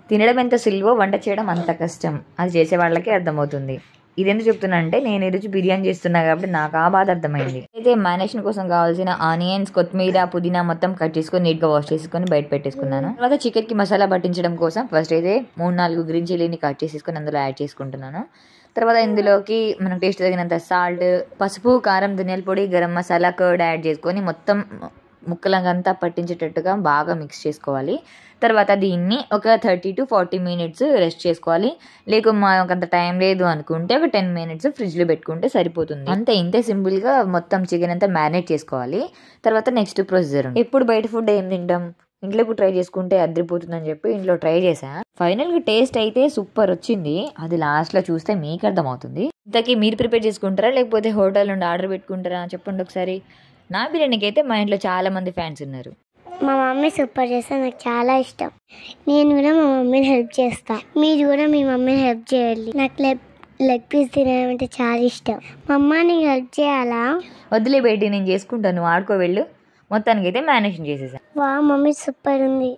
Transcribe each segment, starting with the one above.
తినడం ఎంత సులువో వంట చేయడం అంత కష్టం. అది చేసే వాళ్ళకే అర్థమవుతుంది. ఇదెందుకు చెప్తున్నా అంటే నేను ఈరోజు బిర్యానీ చేస్తున్నా కాబట్టి నాకు ఆ బాధ అర్థమైంది. అయితే మ్యారినేషన్ కోసం కావాల్సిన ఆనియన్స్, కొత్తిమీర, పుదీనా మొత్తం కట్ చేసుకొని నీట్గా వాష్ చేసుకొని బయట పెట్టేసుకున్నాను. తర్వాత చికెన్కి మసాలా పట్టించడం కోసం ఫస్ట్ అయితే 3-4 గ్రీన్ చిల్లీని కట్ చేసేసుకొని అందులో యాడ్ చేసుకుంటున్నాను. తర్వాత ఇందులోకి మనం టేస్ట్ తగినంత సాల్ట్, పసుపు, కారం, ధనియాల పొడి, గరం మసాలా, కర్డ్ యాడ్ చేసుకొని మొత్తం ముక్కలంతా పట్టించేటట్టుగా బాగా మిక్స్ చేసుకోవాలి. తర్వాత దీన్ని ఒక 30 to 40 minutes రెస్ట్ చేసుకోవాలి. లేక మాకు అంత టైం లేదు అనుకుంటే ఒక 10 minutes ఫ్రిడ్జ్లో పెట్టుకుంటే సరిపోతుంది. అంతే, ఇంతే సింపుల్గా మొత్తం చికెన్ అంతా మ్యారినేట్ చేసుకోవాలి. తర్వాత నెక్స్ట్ ప్రొసీజర్ ఉంది. ఎప్పుడు బయట ఫుడ్ ఏం తింటాం, ఇంట్లో ఇప్పుడు ట్రై చేసుకుంటే అదిరిపోతుందని చెప్పి ఇంట్లో ట్రై చేసా. ఫైనల్గా టేస్ట్ అయితే సూపర్ వచ్చింది. అది లాస్ట్లో చూస్తే మీకు అర్థమవుతుంది. ఇంతకీ మీరు ప్రిపేర్ చేసుకుంటారా లేకపోతే హోటల్ నుండి ఆర్డర్ పెట్టుకుంటారా చెప్పండి ఒకసారి. నా బిర్యానీకి అయితే మా ఇంట్లో చాలా మంది ఫ్యాన్స్ ఉన్నారు. మా మమ్మీ సూపర్ చేస్తే నాకు చాలా ఇష్టం. నేను కూడా మా మమ్మీని హెల్ప్ చేస్తా. మీరు కూడా మీ మమ్మీని హెల్ప్ చేయాలి. నాకు లెగ్ పీస్ తినడం అంటే చాలా ఇష్టం. మా అమ్మ నీకు హెల్ప్ చేయాలా? వద్దులే బయట, నేను చేసుకుంటాను, ఆడుకో వెళ్ళు. మొత్తానికి అయితే మ్యారినేషన్ చేసేసాను. వా మమ్మీ సూపర్ ఉంది,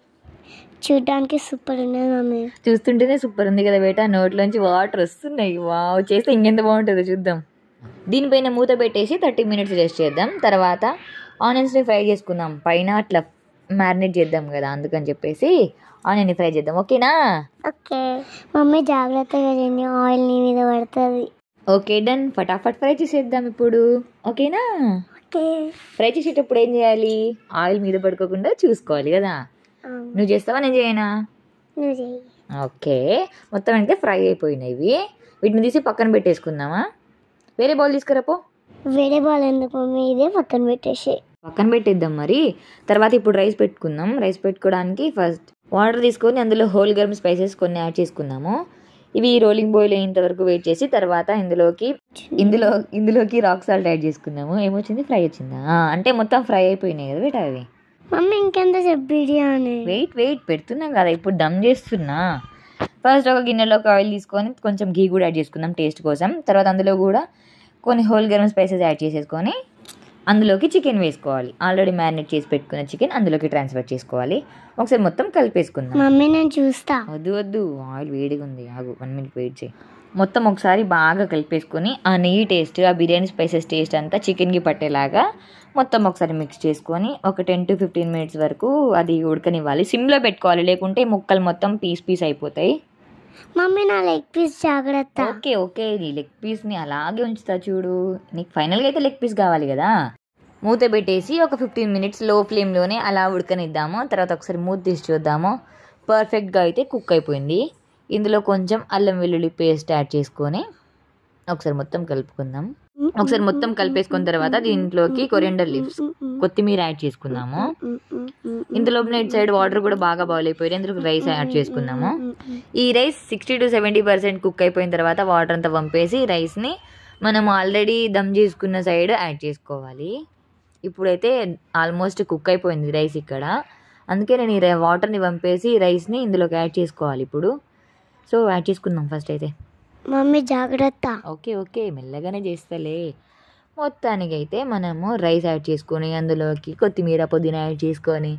చూడడానికి సూపర్ ఉన్నది మమ్మీ. చూస్తుంటేనే సూపర్ ఉంది కదా బేట, నోట్లోంచి వాటర్ వస్తున్నాయి. వావ్, చేస్తే ఇంకెంత బాగుంటుందో చూద్దాం. దీనిపైన మూత పెట్టేసి 30 minutes రెస్ట్ చేద్దాం. తర్వాత ఆనియన్స్ని ఫ్రై చేసుకుందాం. పైన అట్లా మ్యారినేట్ చేద్దాం కదా, అందుకని చెప్పేసి ఆనియన్ని ఫ్రై చేద్దాం. ఓకేనా? ఓకే మమ్మీ, జాగ్రత్తగా చేయండి, ఆయిల్ నీ మీద పడుతుంది. ఓకే డన్, ఫటాఫట్ ఫ్రై చేసేద్దాం ఇప్పుడు. ఓకేనా? ఓకే. ఫ్రై చేసేటప్పుడు ఏం చేయాలి, ఆయిల్ మీద పడుకోకుండా చూసుకోవాలి కదా. నువ్వు చేస్తావా నేను చేయనా? నువ్వు చేయి. ఓకే, మొత్తం అంటే ఫ్రై అయిపోయినాయి. వీటిని తీసి పక్కన పెట్టేసుకుందామా? వేరే బౌల్ తీసుకురాపో. వేరే బౌల్ ఎందుకు మమ్మీ, ఇదే పక్కన పెట్టేద్దాం మరి. తర్వాత ఇప్పుడు రైస్ పెట్టుకుందాం. రైస్ పెట్టుకోవడానికి ఫస్ట్ వాటర్ తీసుకొని అందులో హోల్ గరం స్పైసెస్ కొన్ని యాడ్ చేసుకుందాము. ఇవి రోలింగ్ బాయిల్ అయ్యేంత వరకు వెయిట్ చేసి తర్వాత ఇందులోకి రాక్ సాల్ట్ యాడ్ చేసుకుందాము. ఏమొచ్చింది? ఫ్రై వచ్చిందా? అంటే మొత్తం ఫ్రై అయిపోయినాయి కదా బేట అవి. మమ్మీ ఇంకెంత బిర్యానీ? వెయిట్ పెడుతున్నాం కదా, ఇప్పుడు దమ్ చేస్తున్నా. ఫస్ట్ ఒక గిన్నెలోకి ఆయిల్ తీసుకొని కొంచెం ఘీ కూడా యాడ్ చేసుకుందాం టేస్ట్ కోసం. తర్వాత అందులో కూడా కొన్ని హోల్ గరం స్పైసెస్ యాడ్ చేసేసుకొని అందులోకి చికెన్ వేసుకోవాలి. ఆల్రెడీ మ్యారినేట్ చేసి పెట్టుకున్న చికెన్ అందులోకి ట్రాన్స్ఫర్ చేసుకోవాలి. ఒకసారి మొత్తం కలిపేసుకుందాం. మమ్మీ నేను చూస్తా. వద్దు, ఆయిల్ వేడిగా ఉంది, ఆగు 1 minute వెయిట్ చేయి. మొత్తం ఒకసారి బాగా కలిపేసుకొని ఆ నెయ్యి టేస్ట్, ఆ బిర్యానీ స్పైసెస్ టేస్ట్ అంతా చికెన్కి పట్టేలాగా మొత్తం ఒకసారి మిక్స్ చేసుకొని ఒక 10 to 15 minutes వరకు అది ఉడకనివ్వాలి. సిమ్లో పెట్టుకోవాలి, లేకుంటే ముక్కలు మొత్తం పీస్ అయిపోతాయి. మమ్మీ నా లెగ్ పీస్ జాగ్రత్త. ఓకే, నీ లెగ్ పీస్ని అలాగే ఉంచుతా చూడు. నీకు ఫైనల్గా అయితే లెగ్ పీస్ కావాలి కదా. మూత పెట్టేసి ఒక 15 minutes లో ఫ్లేమ్లోనే అలా ఉడకనిద్దాము. తర్వాత ఒకసారి మూత తీసి చూద్దాము. పర్ఫెక్ట్గా అయితే కుక్ అయిపోయింది. ఇందులో కొంచెం అల్లం వెల్లుల్లి పేస్ట్ యాడ్ చేసుకొని ఒకసారి మొత్తం కలుపుకుందాం. ఒకసారి మొత్తం కలిపేసుకున్న తర్వాత దీంట్లోకి కొరియండర్ లీవ్స్, కొత్తిమీర యాడ్ చేసుకుందాము. ఇందులో ఇటు సైడ్ వాటర్ కూడా బాగా బాయిల్ అయిపోయింది. ఇందులో రైస్ యాడ్ చేసుకుందాము. ఈ రైస్ 60 to 70% కుక్ అయిపోయిన తర్వాత వాటర్ అంతా వంపేసి రైస్ని మనం ఆల్రెడీ దమ్ చేసుకున్న సైడ్ యాడ్ చేసుకోవాలి. ఇప్పుడైతే ఆల్మోస్ట్ కుక్ అయిపోయింది రైస్ ఇక్కడ, అందుకే నేను ఈ వాటర్ని వంపేసి రైస్ని ఇందులోకి యాడ్ చేసుకోవాలి ఇప్పుడు. సో యాడ్ చేసుకుందాం ఫస్ట్ అయితే. మమ్మీ జాగ్రత్త. ఓకే మెల్లగానే చేస్తలే. మొత్తానికి అయితే మనము రైస్ యాడ్ చేసుకొని అందులోకి కొత్తిమీర, పుదీనా యాడ్ చేసుకొని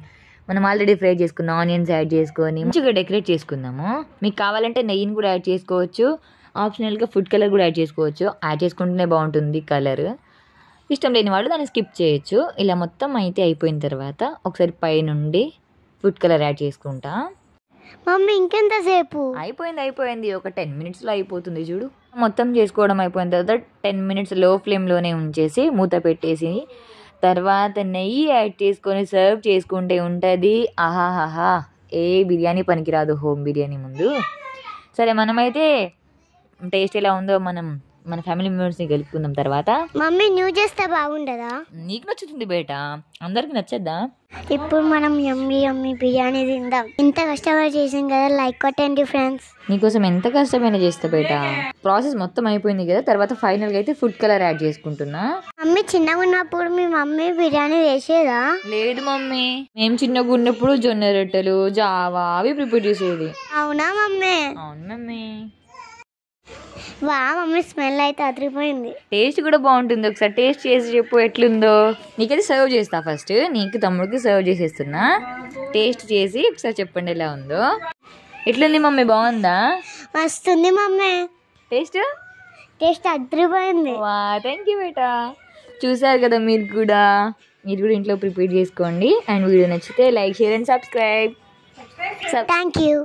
మనం ఆల్రెడీ ఫ్రై చేసుకున్న ఆనియన్స్ యాడ్ చేసుకొని మంచిగా డెకరేట్ చేసుకుందాము. మీకు కావాలంటే నెయ్యిని కూడా యాడ్ చేసుకోవచ్చు, ఆప్షనల్గా ఫుడ్ కలర్ కూడా యాడ్ చేసుకోవచ్చు. యాడ్ చేసుకుంటేనే బాగుంటుంది కలర్. ఇష్టం లేని వాళ్ళు దాన్ని స్కిప్ చేయొచ్చు. ఇలా మొత్తం అయితే అయిపోయిన తర్వాత ఒకసారి పైనుండి ఫుడ్ కలర్ యాడ్ చేసుకుంటా. మమ్మీ ఇంకెంతసేపు? అయిపోయింది, ఒక 10 minutesలో అయిపోతుంది చూడు. మొత్తం చేసుకోవడం అయిపోయిన తర్వాత 10 minutes లో ఫ్లేమ్లోనే ఉంచేసి మూత పెట్టేసి తర్వాత నెయ్యి యాడ్ చేసుకొని సర్వ్ చేసుకుంటే ఉంటుంది. ఆహాహా, ఏ బిర్యానీ పనికిరాదు హోమ్ బిర్యానీ ముందు. సరే, మనమైతే టేస్ట్ ఎలా ఉందో మన ఫ్యామిలీ మెంబర్స్ని కలుపుకుందాం తర్వాత. మమ్మీ నువ్వు చేస్తే బాగుండదా? నీకు నచ్చుతుంది బేట, అందరికి నచ్చద్దా? ఇప్పుడు మనం యమ్మీ బిర్యానీ తిందాం. ఇంత కష్టపడి చేసాం కదా, లైక్ కొట్టండి ఫ్రెండ్స్. నీకోసం ఎంత కష్టమైనా చేస్తా బేట. ప్రాసెస్ మొత్తం అయిపోయింది కదా, తర్వాత ఫైనల్గా అయితే ఫుడ్ కలర్ యాడ్ చేసుకుంటున్నా. మమ్మీ చిన్నగా ఉన్నప్పుడు మీ మమ్మీ బిర్యానీ చేసేదా? లేదు మమ్మీ, మేము చిన్నగా ఉన్నప్పుడు జొన్న రొట్టెలు, జావా అవి ప్రిపేర్ చేసేది. అవునా మమ్మీ? అవును మమ్మీ. వా మమ్మీ, స్మెల్ అయితే అదిరిపోయింది. టేస్ట్ కూడా బాగుంటుంది. ఒకసారి టేస్ట్ చేసి చెప్పు ఎట్లుందో. నీకైతే సర్వ్ చేస్తా. ఫస్ట్ నీకు తమ్ముడికి సర్వ్ చేసేస్తున్నా. టేస్ట్ చేసి ఒకసారి చెప్పండి ఎలా ఉందో. ఎట్లుంది మమ్మీ, బాగుందా? వస్తుంది మమ్మీ, టేస్ట్ అదిరిపోయింది. వా, థ్యాంక్ యూ బేటా. చూసారు కదా, మీరు కూడా ఇంట్లో ప్రిపేర్ చేసుకోండి. అండ్ వీడియో నచ్చితే like, share and subscribe. Thank you.